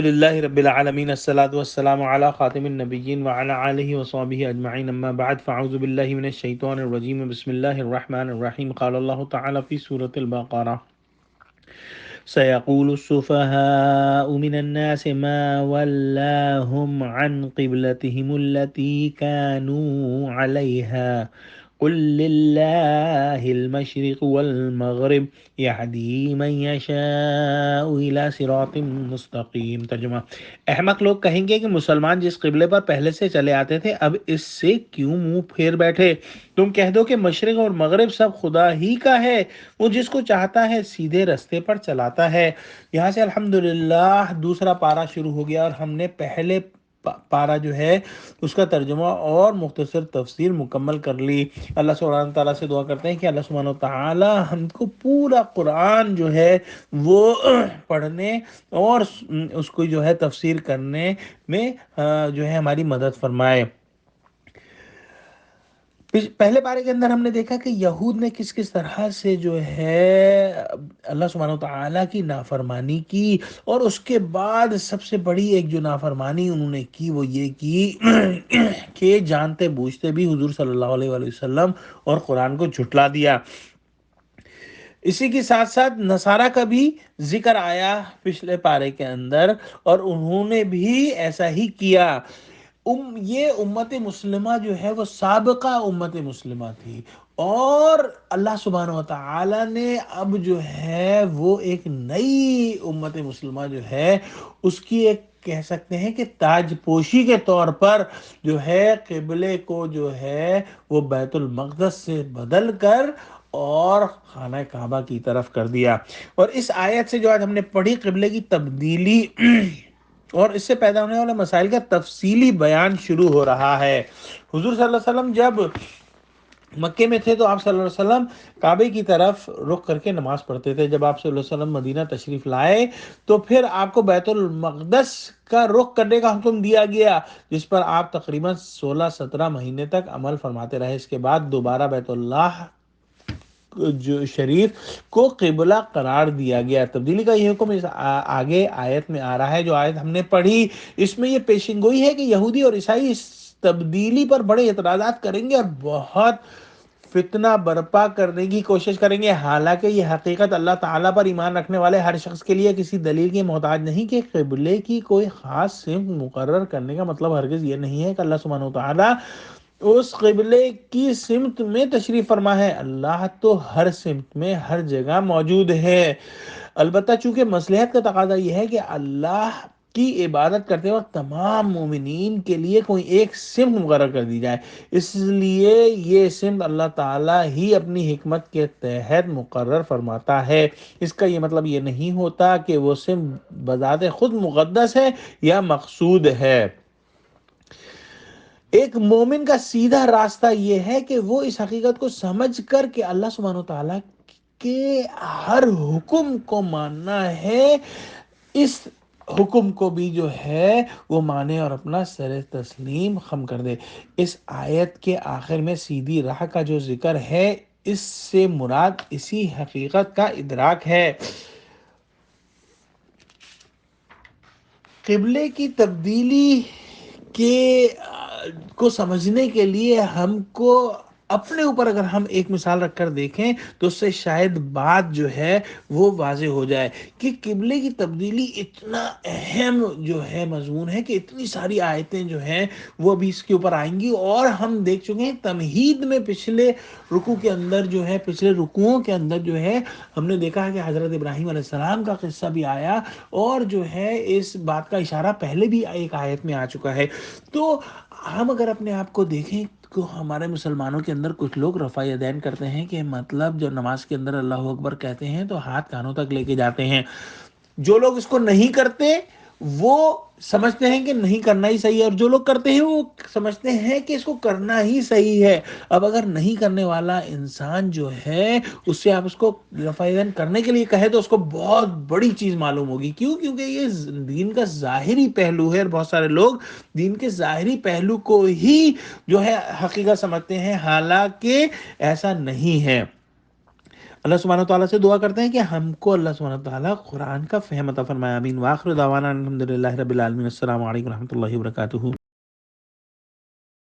للہ رب العالمین الصلاۃ والسلام علی خاتم النبیین وعلی آلہ وصحبہ اجمعین اما بعد فاعوذ باللہ من الشیطان الرجیم بسم اللہ الرحمن الرحیم قال اللہ تعالی فی سورۃ البقرہ سيقول السفهاء من الناس ما ولاهم عن قبلتهم التي كانوا عليها قل لله المشرق والمغرب يهدي من يشاء إلى صراط مستقیم۔ ترجمہ: احمق لوگ کہیں گے کہ مسلمان جس قبلے پر پہلے سے چلے آتے تھے اب اس سے کیوں منہ پھیر بیٹھے؟ تم کہہ دو کہ مشرق اور مغرب سب خدا ہی کا ہے، وہ جس کو چاہتا ہے سیدھے رستے پر چلاتا ہے۔ یہاں سے الحمدللہ دوسرا پارہ شروع ہو گیا اور ہم نے پہلے پارہ جو ہے اس کا ترجمہ اور مختصر تفسیر مکمل کر لی۔ اللہ سبحانہ تعالیٰ سے دعا کرتے ہیں کہ اللہ سبحانہ تعالیٰ ہم کو پورا قرآن جو ہے وہ پڑھنے اور اس کو جو ہے تفسیر کرنے میں جو ہے ہماری مدد فرمائے۔ پہلے پارے کے اندر ہم نے دیکھا کہ یہود نے کس کس طرح سے جو ہے اللہ سبحانہ وتعالیٰ کی نافرمانی کی، اور اس کے بعد سب سے بڑی ایک جو نافرمانی انہوں نے کی وہ یہ کی کہ جانتے بوجھتے بھی حضور صلی اللہ علیہ وآلہ وسلم اور قرآن کو جھٹلا دیا۔ اسی کے ساتھ ساتھ نصارہ کا بھی ذکر آیا پچھلے پارے کے اندر، اور انہوں نے بھی ایسا ہی کیا۔ یہ امت مسلمہ جو ہے وہ سابقہ امت مسلمہ تھی، اور اللہ سبحانہ وتعالی نے اب جو ہے وہ ایک نئی امت مسلمہ جو ہے اس کی ایک کہہ سکتے ہیں کہ تاج پوشی کے طور پر جو ہے قبلے کو جو ہے وہ بیت المقدس سے بدل کر اور خانہ کعبہ کی طرف کر دیا۔ اور اس آیت سے جو آج ہم نے پڑھی قبلے کی تبدیلی اور اس سے پیدا ہونے والے مسائل کا تفصیلی بیان شروع ہو رہا ہے۔ حضور صلی اللہ علیہ وسلم جب مکے میں تھے تو آپ صلی اللہ علیہ وسلم کعبے کی طرف رخ کر کے نماز پڑھتے تھے۔ جب آپ صلی اللہ علیہ وسلم مدینہ تشریف لائے تو پھر آپ کو بیت المقدس کا رخ کرنے کا حکم دیا گیا، جس پر آپ تقریباً 16-17 مہینے تک عمل فرماتے رہے۔ اس کے بعد دوبارہ بیت اللہ جو شریف کو قبلہ قرار دیا گیا۔ تبدیلی کا یہ حکم اس آگے آیت میں آ رہا ہے۔ جو آیت ہم نے پڑھی اس میں یہ پیشن گوئی ہے کہ یہودی اور عیسائی اس تبدیلی پر بڑے اعتراضات کریں گے اور بہت فتنہ برپا کرنے کی کوشش کریں گے، حالانکہ یہ حقیقت اللہ تعالیٰ پر ایمان رکھنے والے ہر شخص کے لیے کسی دلیل کی محتاج نہیں کہ قبلے کی کوئی خاص سمت مقرر کرنے کا مطلب ہرگز یہ نہیں ہے کہ اللہ سبحانہ وتعالیٰ اس قبلے کی سمت میں تشریف فرما ہے۔ اللہ تو ہر سمت میں ہر جگہ موجود ہے، البتہ چونکہ مصلحت کا تقاضا یہ ہے کہ اللہ کی عبادت کرتے وقت تمام مومنین کے لیے کوئی ایک سمت مقرر کر دی جائے، اس لیے یہ سمت اللہ تعالیٰ ہی اپنی حکمت کے تحت مقرر فرماتا ہے۔ اس کا یہ مطلب یہ نہیں ہوتا کہ وہ سمت بذات خود مقدس ہے یا مقصود ہے۔ ایک مومن کا سیدھا راستہ یہ ہے کہ وہ اس حقیقت کو سمجھ کر کہ اللہ سبحانہ وتعالیٰ کے ہر حکم کو ماننا ہے، اس حکم کو بھی جو ہے وہ مانے اور اپنا سر تسلیم خم کر دے۔ اس آیت کے آخر میں سیدھی راہ کا جو ذکر ہے اس سے مراد اسی حقیقت کا ادراک ہے۔ قبلے کی تبدیلی کو سمجھنے کے لیے ہم کو اپنے اوپر اگر ہم ایک مثال رکھ کر دیکھیں تو اس سے شاید بات جو ہے وہ واضح ہو جائے کہ قبلے کی تبدیلی اتنا اہم جو ہے مضمون ہے کہ اتنی ساری آیتیں جو ہیں وہ ابھی اس کے اوپر آئیں گی، اور ہم دیکھ چکے ہیں تمہید میں پچھلے رکوع کے اندر جو ہے پچھلے رکوعوں کے اندر جو ہے ہم نے دیکھا ہے کہ حضرت ابراہیم علیہ السلام کا قصہ بھی آیا، اور جو ہے اس بات کا اشارہ پہلے بھی ایک آیت میں آ چکا ہے۔ تو ہم اگر اپنے آپ کو دیکھیں تو ہمارے مسلمانوں کے اندر کچھ لوگ رفع یدین کرتے ہیں کہ مطلب جب نماز کے اندر اللہ اکبر کہتے ہیں تو ہاتھ کانوں تک لے کے جاتے ہیں۔ جو لوگ اس کو نہیں کرتے وہ سمجھتے ہیں کہ نہیں کرنا ہی صحیح ہے، اور جو لوگ کرتے ہیں وہ سمجھتے ہیں کہ اس کو کرنا ہی صحیح ہے۔ اب اگر نہیں کرنے والا انسان جو ہے اس سے آپ اس کو رفع یدین کرنے کے لیے کہے تو اس کو بہت بڑی چیز معلوم ہوگی۔ کیونکہ یہ دین کا ظاہری پہلو ہے، اور بہت سارے لوگ دین کے ظاہری پہلو کو ہی جو ہے حقیقت سمجھتے ہیں، حالانکہ ایسا نہیں ہے۔ اللہ سبحانہ تعالیٰ سے دعا کرتے ہیں کہ ہم کو اللہ سبحانہ تعالیٰ قرآن کا فہم عطا فرمائے، آمین، وآخر دعوانا الحمد للہ رب العالمین، السلام علیکم و رحمۃ اللہ وبرکاتہ۔